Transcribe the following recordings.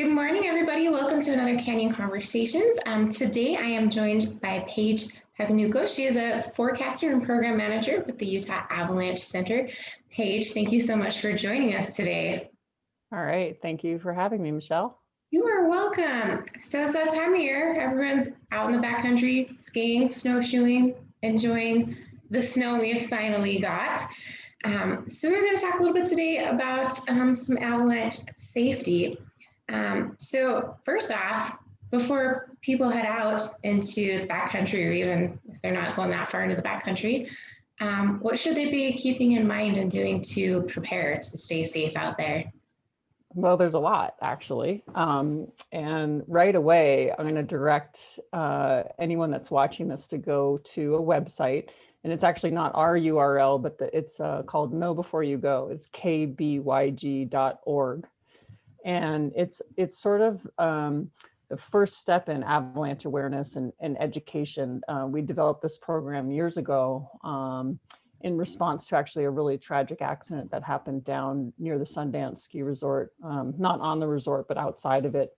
Good morning, everybody. Welcome to another Canyon Conversations. Today, I am joined by Paige Pagnucco. She is a forecaster and program manager with the Utah Avalanche Center. Paige, thank you so much for joining us today. All right. Thank you for having me, Michelle. You are welcome. So it's that time of year. Everyone's out in the backcountry, skiing, snowshoeing, enjoying the snow we've finally got. So we're going to talk a little bit today about some avalanche safety. So first off, before people head out into the backcountry, or even if they're not going that far into the backcountry, what should they be keeping in mind and doing to prepare to stay safe out there? Well, there's a lot actually. And right away, I'm going to direct anyone that's watching this to go to a website. And it's actually not our URL, but it's called Know Before You Go. It's kbyg.org. And it's sort of the first step in avalanche awareness and education. We developed this program years ago in response to actually a really tragic accident that happened down near the Sundance ski resort, not on the resort, but outside of it,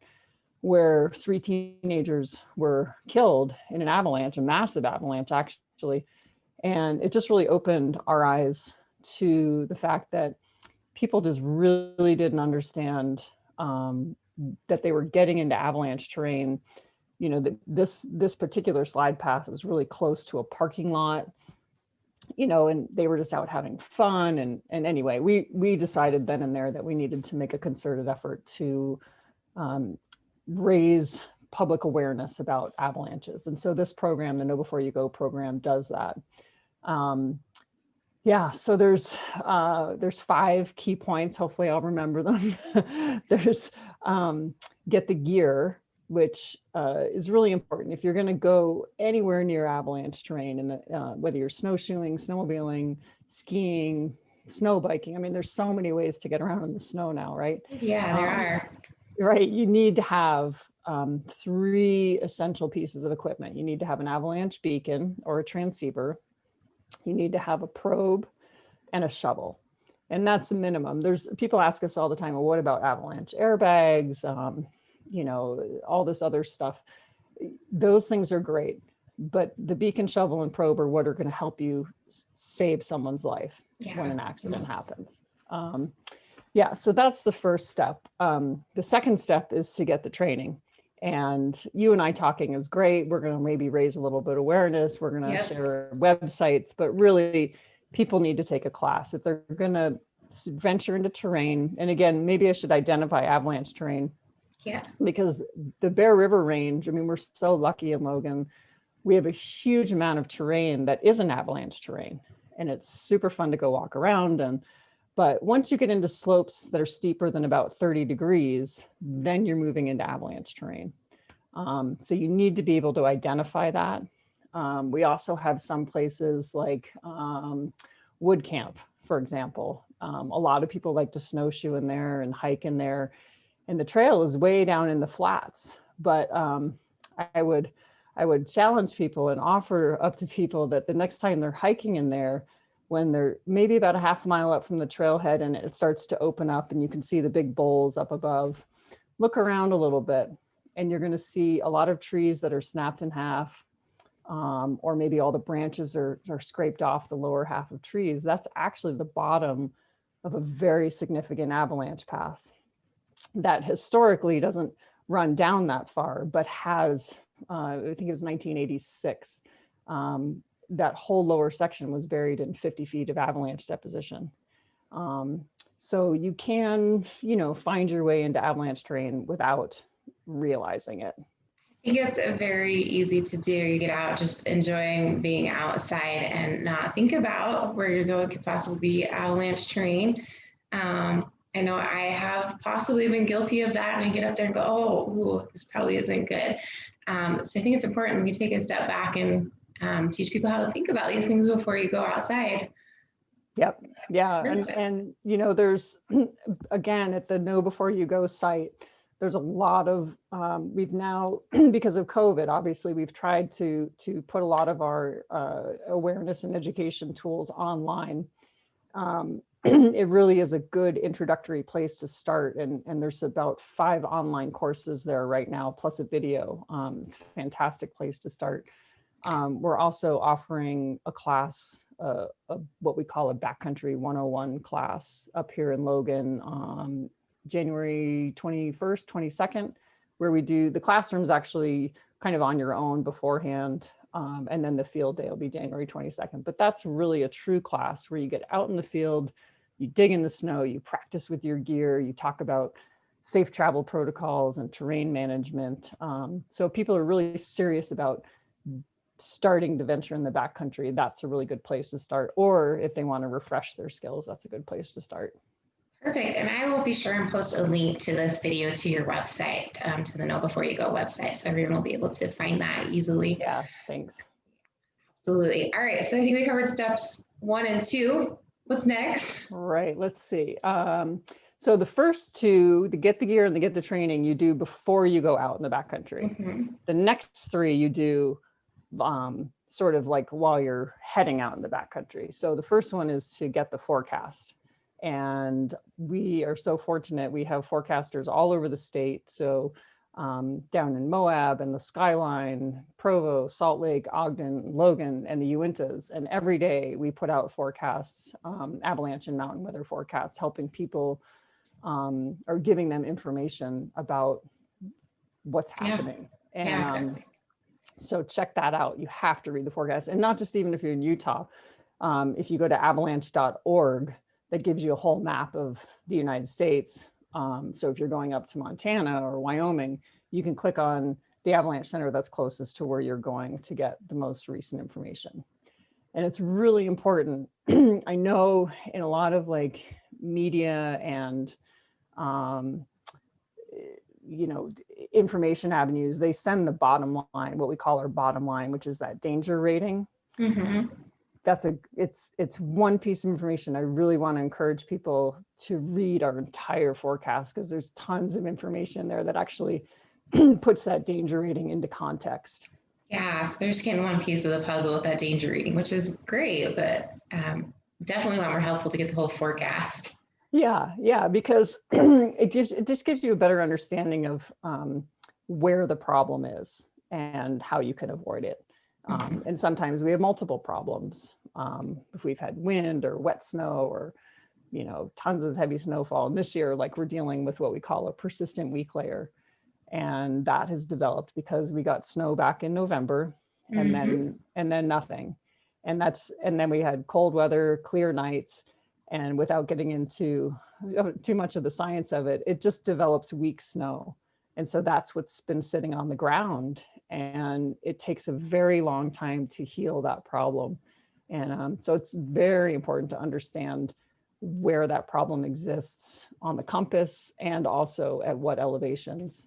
where 3 teenagers were killed in an avalanche, a massive avalanche actually. And it just really opened our eyes to the fact that people just really didn't understand that they were getting into avalanche terrain. You know, this particular slide path was really close to a parking lot, you know, and they were just out having fun. And anyway, we decided then and there that we needed to make a concerted effort to raise public awareness about avalanches. And so this program, the Know Before You Go program, does that. Yeah, so there's 5 key points. Hopefully I'll remember them. There's get the gear, which is really important. If you're going to go anywhere near avalanche terrain, and whether you're snowshoeing, snowmobiling, skiing, snow biking, I mean, there's so many ways to get around in the snow now, right? Yeah, there are. Right, you need to have 3 essential pieces of equipment. You need to have an avalanche beacon or a transceiver. You need to have a probe and a shovel. And that's a minimum. There's people ask us all the time, well, what about avalanche airbags? You know, all this other stuff. Those things are great, but the beacon, shovel, and probe are what are going to help you save someone's life when an accident happens. Yeah, so that's the first step. The second step is to get the training. And you and I talking is great. We're going to maybe raise a little bit of awareness. We're going to share websites, but really people need to take a class if they're going to venture into terrain. And again, maybe I should identify avalanche terrain. Yeah. Because the Bear River Range, I mean, we're so lucky in Logan. We have a huge amount of terrain that isn't avalanche terrain. And it's super fun to go walk around. But once you get into slopes that are steeper than about 30 degrees, then you're moving into avalanche terrain. So you need to be able to identify that. We also have some places like Wood Camp, for example. A lot of people like to snowshoe in there and hike in there. And the trail is way down in the flats. But I would challenge people and offer up to people that the next time they're hiking in there, when they're maybe about a half mile up from the trailhead and it starts to open up and you can see the big bowls up above, look around a little bit and you're going to see a lot of trees that are snapped in half, or maybe all the branches are scraped off the lower half of trees. That's actually the bottom of a very significant avalanche path that historically doesn't run down that far, but has, I think it was 1986, that whole lower section was buried in 50 feet of avalanche deposition. So you can, you know, find your way into avalanche terrain without realizing it. I think it's very easy to do. You get out just enjoying being outside and not think about where you're going could possibly be avalanche terrain. I know I have possibly been guilty of that, and I get up there and go, oh, ooh, this probably isn't good. So I think it's important we take a step back and teach people how to think about these things before you go outside. Yep. Yeah. And you know, there's, again, at the Know Before You Go site, there's a lot of, we've now, because of COVID, obviously, we've tried to put a lot of our awareness and education tools online. it really is a good introductory place to start. And there's about 5 online courses there right now, plus a video. It's a fantastic place to start. We're also offering a class, what we call a Backcountry 101 class up here in Logan, January 21st, 22nd, where we do the classrooms actually kind of on your own beforehand. And then the field day will be January 22nd. But that's really a true class where you get out in the field, you dig in the snow, you practice with your gear, you talk about safe travel protocols and terrain management. So people are really serious about starting to venture in the backcountry. That's a really good place to start. Or if they want to refresh their skills, that's a good place to start. Perfect. And I will be sure and post a link to this video to your website, to the Know Before You Go website. So everyone will be able to find that easily. Yeah, thanks. Absolutely. All right. So I think we covered steps 1 and 2. What's next? Right. Let's see. So the first 2, to get the gear and to get the training, you do before you go out in the backcountry. Mm-hmm. The next 3 you do sort of like while you're heading out in the backcountry. So the first one is to get the forecast. And we are so fortunate. We have forecasters all over the state. So down in Moab and the Skyline, Provo, Salt Lake, Ogden, Logan, and the Uintas. And every day we put out forecasts, avalanche and mountain weather forecasts, helping people or giving them information about what's happening. Yeah. And Exactly. So check that out. You have to read the forecast. And not just even if you're in Utah. If you go to avalanche.org, that gives you a whole map of the United States. So if you're going up to Montana or Wyoming, you can click on the avalanche center that's closest to where you're going to get the most recent information. And it's really important. I know in a lot of like media and, information avenues, they send the bottom line, what we call our bottom line, which is that danger rating. Mm-hmm. It's one piece of information. I really want to encourage people to read our entire forecast, because there's tons of information there that actually puts that danger rating into context. Yeah, so they're just getting one piece of the puzzle with that danger rating, which is great, but definitely a lot more helpful to get the whole forecast. Yeah, because it just gives you a better understanding of where the problem is and how you can avoid it. And sometimes we have multiple problems. If we've had wind or wet snow or, tons of heavy snowfall. And this year, like, we're dealing with what we call a persistent weak layer. And that has developed because we got snow back in November and then nothing. And then we had cold weather, clear nights. And without getting into too much of the science of it, it just develops weak snow. And so that's what's been sitting on the ground. And it takes a very long time to heal that problem. And so it's very important to understand where that problem exists on the compass and also at what elevations,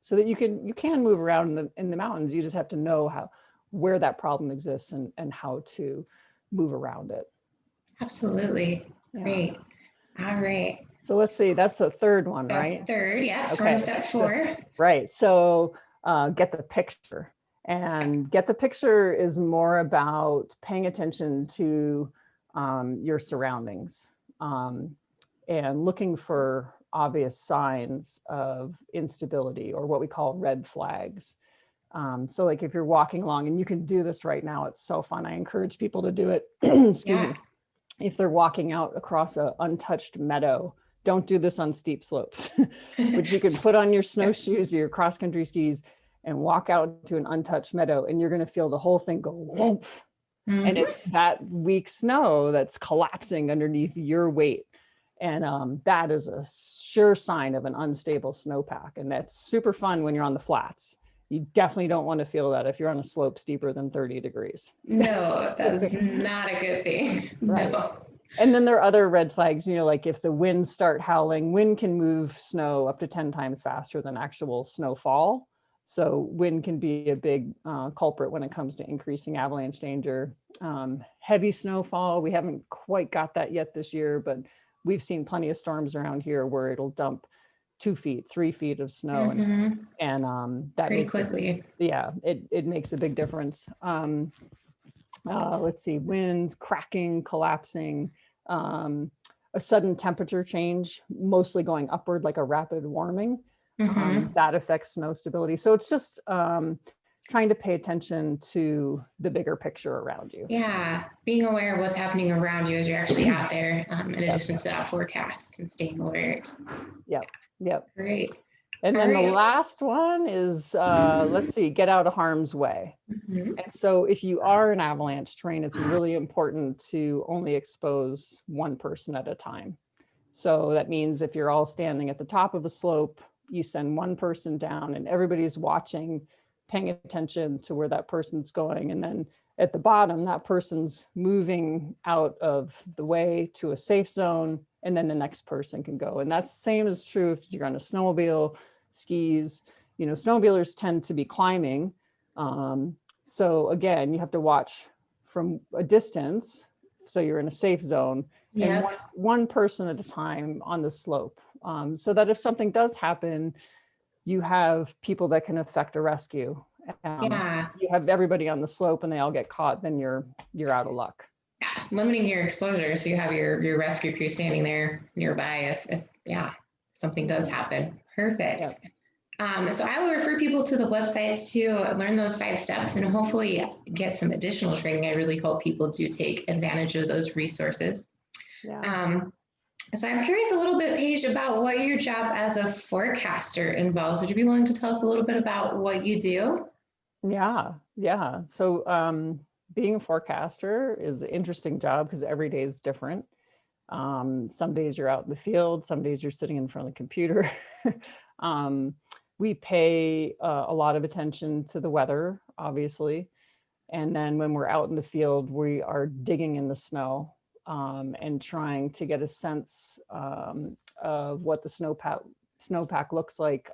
so that you can move around in the mountains. You just have to know where that problem exists and how to move around it. Absolutely. Yeah. Great. All right. So let's see, that's the third one, right? That's third, yeah. So okay. Step 4. So, right. So get the picture. And get the picture is more about paying attention to your surroundings and looking for obvious signs of instability, or what we call red flags. So like if you're walking along, and you can do this right now, it's so fun. I encourage people to do it. Excuse me. If they're walking out across an untouched meadow, don't do this on steep slopes, but you can put on your snowshoes or your cross-country skis and walk out to an untouched meadow, and you're going to feel the whole thing go whoop. And it's that weak snow that's collapsing underneath your weight. And that is a sure sign of an unstable snowpack. And that's super fun when you're on the flats. You definitely don't want to feel that if you're on a slope steeper than 30 degrees. No, that is not a good thing. Right. No. And then there are other red flags, like if the winds start howling, wind can move snow up to 10 times faster than actual snowfall. So wind can be a big culprit when it comes to increasing avalanche danger. Heavy snowfall, we haven't quite got that yet this year, but we've seen plenty of storms around here where it'll dump 2 feet, 3 feet of snow. And that pretty makes quickly. It makes a big difference. Let's see, winds, cracking, collapsing, a sudden temperature change, mostly going upward, like a rapid warming, that affects snow stability. So it's just trying to pay attention to the bigger picture around you. Yeah, being aware of what's happening around you as you're actually out there, in addition to that forecast and staying alert. Yep. Great. And then the last one is, let's see, get out of harm's way. And so if you are in avalanche terrain, it's really important to only expose one person at a time. So that means if you're all standing at the top of a slope, you send one person down and everybody's watching, paying attention to where that person's going. And then at the bottom, that person's moving out of the way to a safe zone, and then the next person can go. And that's the same is true if you're on a snowmobile, skis. You know, snowmobilers tend to be climbing. So again, you have to watch from a distance, so you're in a safe zone, and one person at a time on the slope, so that if something does happen, you have people that can effect a rescue. You have everybody on the slope and they all get caught, then you're out of luck. Yeah, limiting your exposure, so you have your rescue crew standing there nearby if something does happen. Perfect. So I will refer people to the website to learn those 5 steps and hopefully get some additional training. I really hope people do take advantage of those resources. So I'm curious a little bit, Paige, about what your job as a forecaster involves. Would you be willing to tell us a little bit about what you do? Yeah. So being a forecaster is an interesting job because every day is different. Some days you're out in the field, some days you're sitting in front of the computer. We pay a lot of attention to the weather, obviously. And then when we're out in the field, we are digging in the snow and trying to get a sense of what the snowpack looks like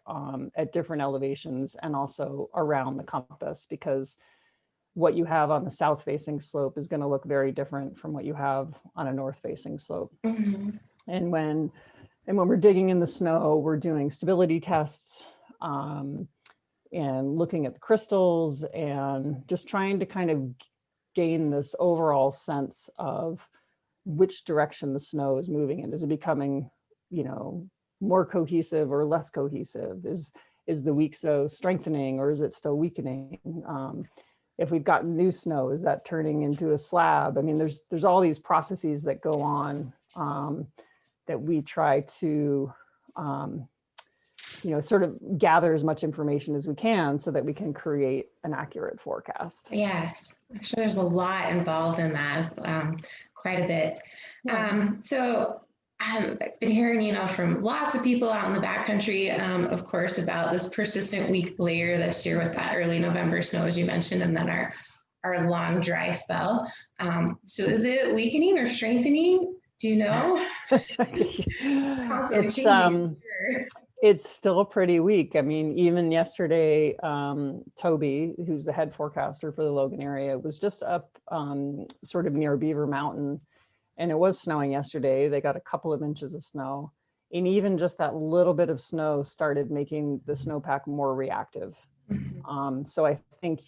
at different elevations and also around the compass, because what you have on the south facing slope is going to look very different from what you have on a north facing slope. And when we're digging in the snow, we're doing stability tests and looking at the crystals and just trying to kind of gain this overall sense of which direction the snow is moving in. Is it becoming, more cohesive or less cohesive? Is the weak snow strengthening or is it still weakening? If we've gotten new snow, is that turning into a slab? I mean, there's all these processes that go on that we try to, sort of gather as much information as we can so that we can create an accurate forecast. Yes, I'm sure there's a lot involved in that, quite a bit. So I've been hearing, from lots of people out in the backcountry, of course, about this persistent weak layer this year with that early November snow, as you mentioned, and then our long dry spell. So is it weakening or strengthening? Do you know? It's still pretty weak. I mean, even yesterday, Toby, who's the head forecaster for the Logan area, was just up sort of near Beaver Mountain, and it was snowing yesterday. They got a couple of inches of snow, and even just that little bit of snow started making the snowpack more reactive. So I think,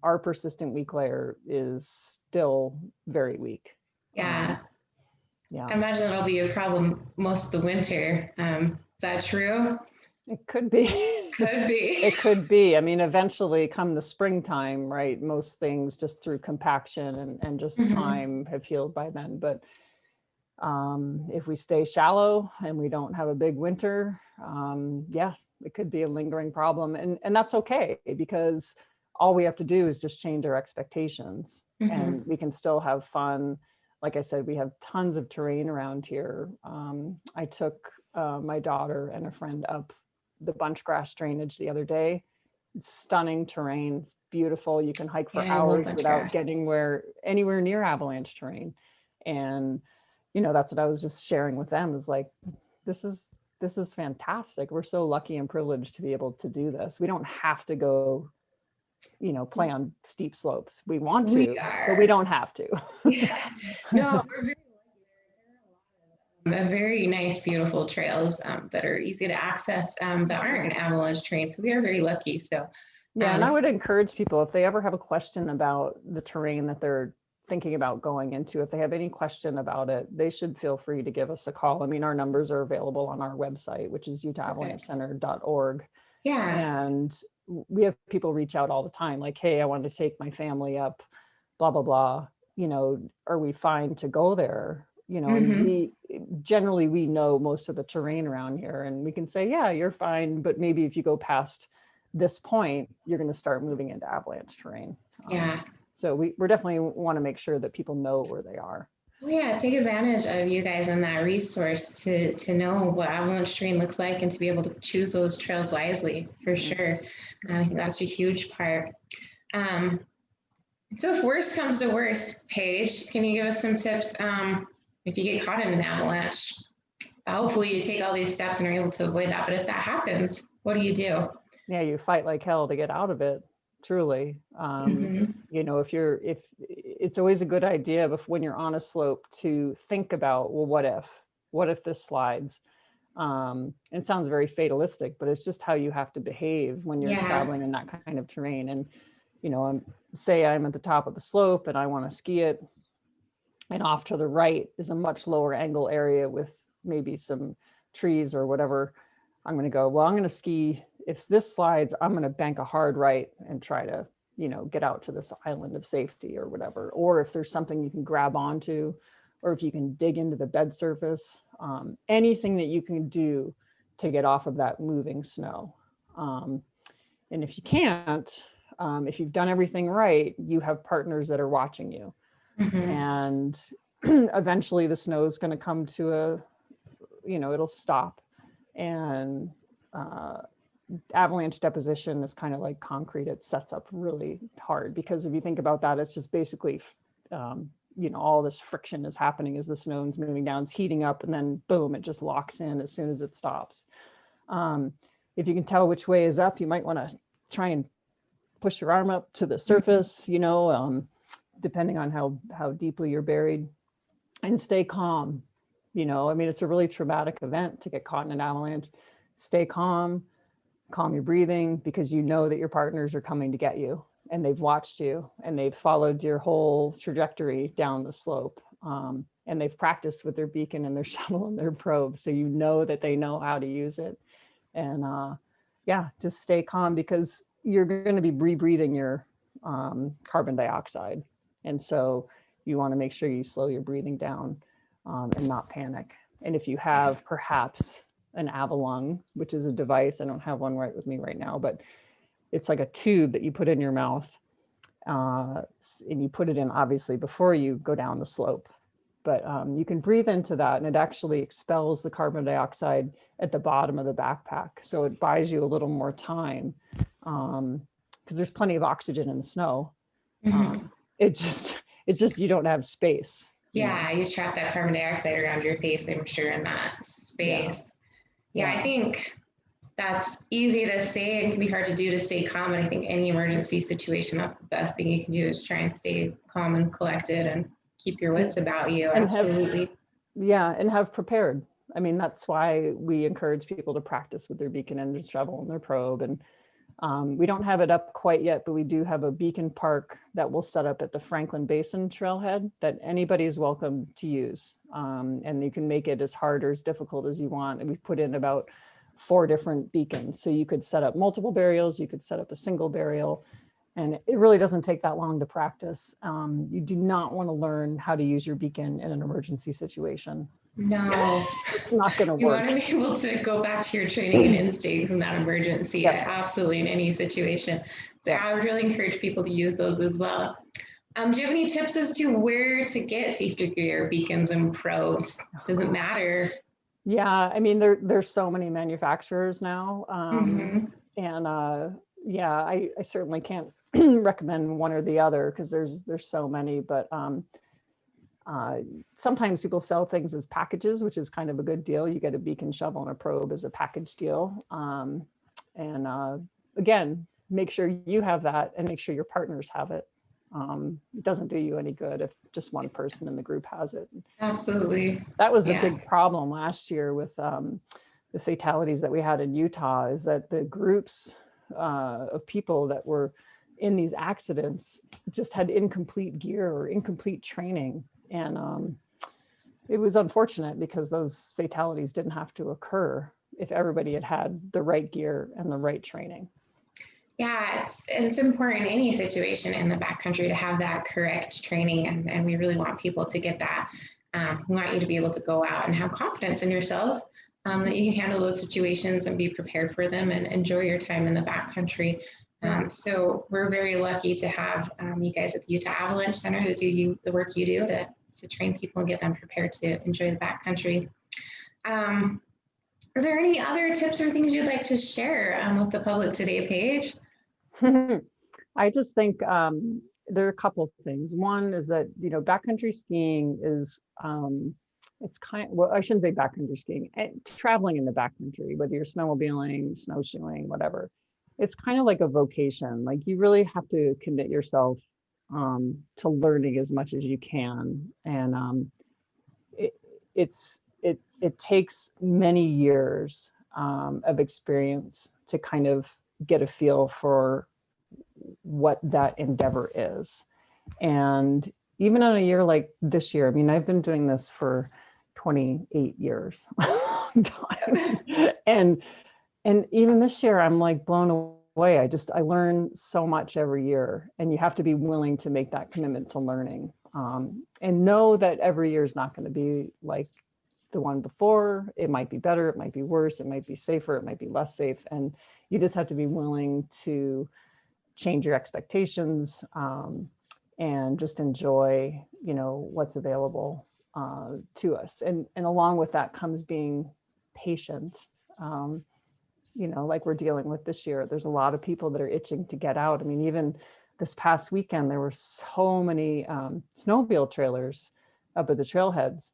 our persistent weak layer is still very weak. I imagine it'll be a problem most of the winter. Is that true? It could be. It could be. I mean, eventually come the springtime, right? Most things just through compaction and just time have healed by then. But if we stay shallow and we don't have a big winter, it could be a lingering problem. And that's okay, because all we have to do is just change our expectations and we can still have fun. Like I said, we have tons of terrain around here. I took my daughter and a friend up the bunchgrass drainage the other day. It's stunning terrain. It's beautiful. You can hike for hours without getting anywhere near avalanche terrain. And, that's what I was just sharing with them, is like, this is fantastic. We're so lucky and privileged to be able to do this. We don't have to go, play on steep slopes. We want to, but we don't have to. No, we're very lucky. There are a lot of very nice, beautiful trails that are easy to access that aren't avalanche terrain. So we are very lucky. So and I would encourage people, if they ever have a question about the terrain that they're thinking about going into, if they have any question about it, they should feel free to give us a call. I mean, our numbers are available on our website, which is utahavalanchecenter.org. Yeah. And we have people reach out all the time, like, hey, I want to take my family up, blah, blah, blah. You know, are we fine to go there? You know, and we generally, we know most of the terrain around here, and we can say, yeah, you're fine. But maybe if you go past this point, you're going to start moving into avalanche terrain. Yeah. So we're definitely want to make sure that people know where they are. Well, yeah, take advantage of you guys and that resource to know what avalanche terrain looks like and to be able to choose those trails wisely, for sure. I think that's a huge part. So if worst comes to worst, Paige, can you give us some tips if you get caught in an avalanche? Hopefully you take all these steps and are able to avoid that. But if that happens, what do you do? Yeah, you fight like hell to get out of it. Truly, you know, if it's always a good idea when you're on a slope to think about, well, what if this slides? It sounds very fatalistic, but it's just how you have to behave when you're traveling in that kind of terrain. And, you know, say I'm at the top of the slope and I want to ski it, and off to the right is a much lower angle area with maybe some trees or whatever. I'm going to go, well, I'm going to ski. If this slides, I'm going to bank a hard right and try to, you know, get out to this island of safety or whatever. Or if there's something you can grab onto, or if you can dig into the bed surface, anything that you can do to get off of that moving snow. And if you can't, if you've done everything right, you have partners that are watching you. And eventually the snow is going to come to a, you know, it'll stop. And avalanche deposition is kind of like concrete. It sets up really hard, because if you think about that, it's just basically, you know, all this friction is happening as the snow is moving down, it's heating up, and then boom, it just locks in as soon as it stops. If you can tell which way is up, you might want to try and push your arm up to the surface, you know, depending on how deeply you're buried, and stay calm. You know, I mean, it's a really traumatic event to get caught in an avalanche. Stay calm your breathing, because you know that your partners are coming to get you, and they've watched you, and they've followed your whole trajectory down the slope. And they've practiced with their beacon and their shuttle and their probe. So you know that they know how to use it. And yeah, just stay calm, because you're going to be rebreathing your carbon dioxide. And so you want to make sure you slow your breathing down and not panic. And if you have perhaps an Avalung, which is a device, I don't have one right with me right now, but it's like a tube that you put in your mouth, and you put it in obviously before you go down the slope. But you can breathe into that, and it actually expels the carbon dioxide at the bottom of the backpack. So it buys you a little more time, because there's plenty of oxygen in the snow. It's just you don't have space. Yeah, you trap that carbon dioxide around your face, I'm sure, in that space. Yeah, I think that's easy to say and can be hard to do, to stay calm. And I think any emergency situation, that's the best thing you can do, is try and stay calm and collected and keep your wits about you. And absolutely. And have prepared. I mean, that's why we encourage people to practice with their beacon and their shovel and their probe. And we don't have it up quite yet, but we do have a beacon park that we'll set up at the Franklin Basin trailhead that anybody's welcome to use. And you can make it as hard or as difficult as you want. And we've put in about 4 different beacons. So you could set up multiple burials, you could set up a single burial, and it really doesn't take that long to practice. You do not want to learn how to use your beacon in an emergency situation. No, it's not going to work. You want to be able to go back to your training and instincts in that emergency, absolutely, in any situation. So I would really encourage people to use those as well. Do you have any tips as to where to get safety gear, beacons, and probes? Does it matter? Yeah, I mean, there's so many manufacturers now. And yeah, I certainly can't recommend one or the other, because there's so many, but sometimes people sell things as packages, which is kind of a good deal. You get a beacon, shovel, and a probe as a package deal. And again, make sure you have that and make sure your partners have it. It doesn't do you any good if just one person in the group has it. Absolutely. That was a big problem last year with the fatalities that we had in Utah, is that the groups of people that were in these accidents just had incomplete gear or incomplete training. And it was unfortunate because those fatalities didn't have to occur if everybody had had the right gear and the right training. Yeah, it's important in any situation in the backcountry to have that correct training, and we really want people to get that. We want you to be able to go out and have confidence in yourself, that you can handle those situations and be prepared for them and enjoy your time in the backcountry. So we're very lucky to have you guys at the Utah Avalanche Center who do the work you do to train people and get them prepared to enjoy the backcountry. Is there any other tips or things you'd like to share with the public today, Paige? I just think there are a couple of things. One is that, backcountry skiing is, it's well, I shouldn't say backcountry skiing, traveling in the backcountry, whether you're snowmobiling, snowshoeing, whatever, it's kind of like a vocation. Like you really have to commit yourself to learning as much as you can. And it takes many years of experience to kind of get a feel for what that endeavor is. And even on a year like this year, I mean, I've been doing this for 28 years. and even this year, I'm like blown away. I learn so much every year, and you have to be willing to make that commitment to learning, and know that every year is not going to be like the one before. It might be better, it might be worse, it might be safer, it might be less safe. And you just have to be willing to change your expectations, and just enjoy, what's available to us. And along with that comes being patient. Like we're dealing with this year, there's a lot of people that are itching to get out. I mean, even this past weekend, there were so many snowmobile trailers up at the trailheads.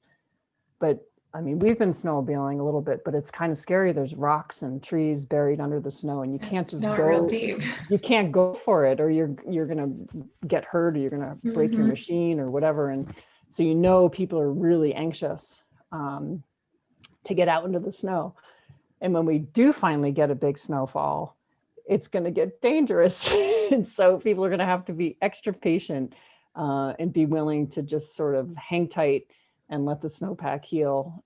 But I mean, we've been snowmobiling a little bit, but it's kind of scary. There's rocks and trees buried under the snow, and you can't just go real deep. You can't go for it, or you're going to get hurt, or you're going to break your machine or whatever. And so, people are really anxious to get out into the snow. And when we do finally get a big snowfall, it's going to get dangerous. And so people are going to have to be extra patient and be willing to just sort of hang tight and let the snowpack heal,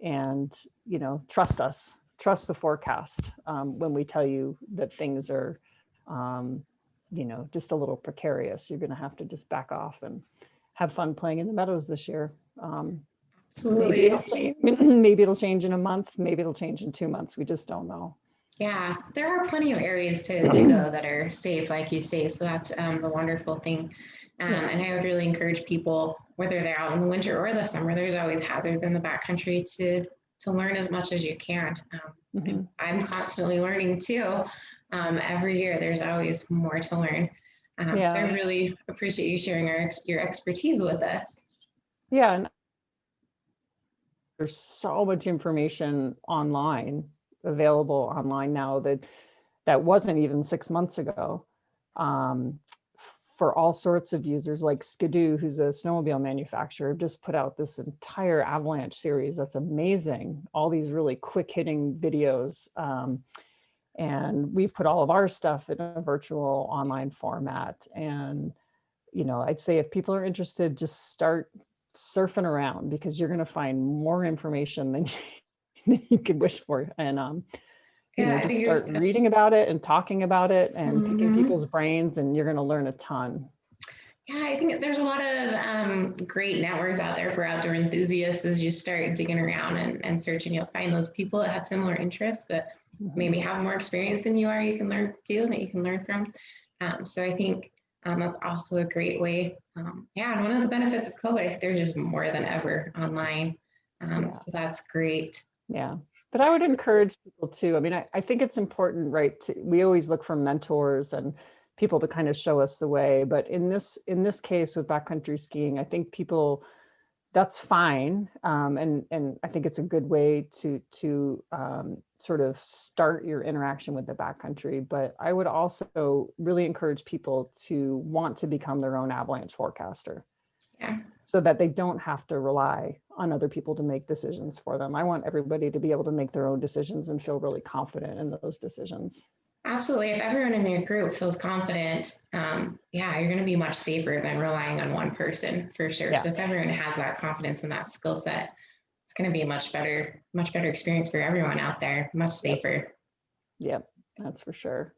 and trust us, trust the forecast when we tell you that things are just a little precarious. You're going to have to just back off and have fun playing in the meadows this year. Absolutely. Maybe it'll change in a month, maybe it'll change in 2 months. We just don't know. Yeah, there are plenty of areas to go that are safe, like you say. So that's the wonderful thing. And I would really encourage people, whether they're out in the winter or the summer, there's always hazards in the backcountry, to learn as much as you can. I'm constantly learning too. Every year, there's always more to learn. So I really appreciate you sharing your expertise with us. Yeah, and there's so much information available online now that wasn't even 6 months ago. For all sorts of users, like Skidoo, who's a snowmobile manufacturer, just put out this entire Avalanche series that's amazing. All these really quick hitting videos. And we've put all of our stuff in a virtual online format. And, I'd say if people are interested, just start surfing around, because you're going to find more information than you could wish for. And, just start reading about it and talking about it and picking people's brains, and you're going to learn a ton. Yeah, I think there's a lot of great networks out there for outdoor enthusiasts. As you start digging around and searching, you'll find those people that have similar interests, that maybe have more experience than you are, you can learn too, that you can learn from. So I think that's also a great way. And one of the benefits of COVID, I think there's just more than ever online. So that's great. Yeah. But I would encourage people too. I mean, I think it's important, right? We always look for mentors and people to kind of show us the way. But in this case with backcountry skiing, I think that's fine. And I think it's a good way to sort of start your interaction with the backcountry. But I would also really encourage people to want to become their own avalanche forecaster. Yeah. So that they don't have to rely on other people to make decisions for them. I want everybody to be able to make their own decisions and feel really confident in those decisions. Absolutely. If everyone in your group feels confident, yeah, you're going to be much safer than relying on one person for sure. Yeah, So if everyone has that confidence and that skill set, it's going to be a much better experience for everyone out there, much yep, safer. yep, that's for sure.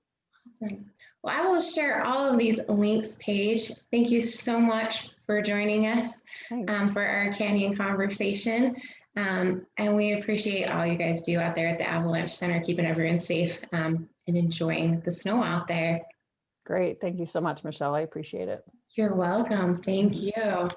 Awesome. Well, I will share all of these links, Paige. Thank you so much for joining us Thanks. for our canyon conversation. And we appreciate all you guys do out there at the Avalanche Center, keeping everyone safe and enjoying the snow out there. Great. Thank you so much, Michelle. I appreciate it. You're welcome. Thank you.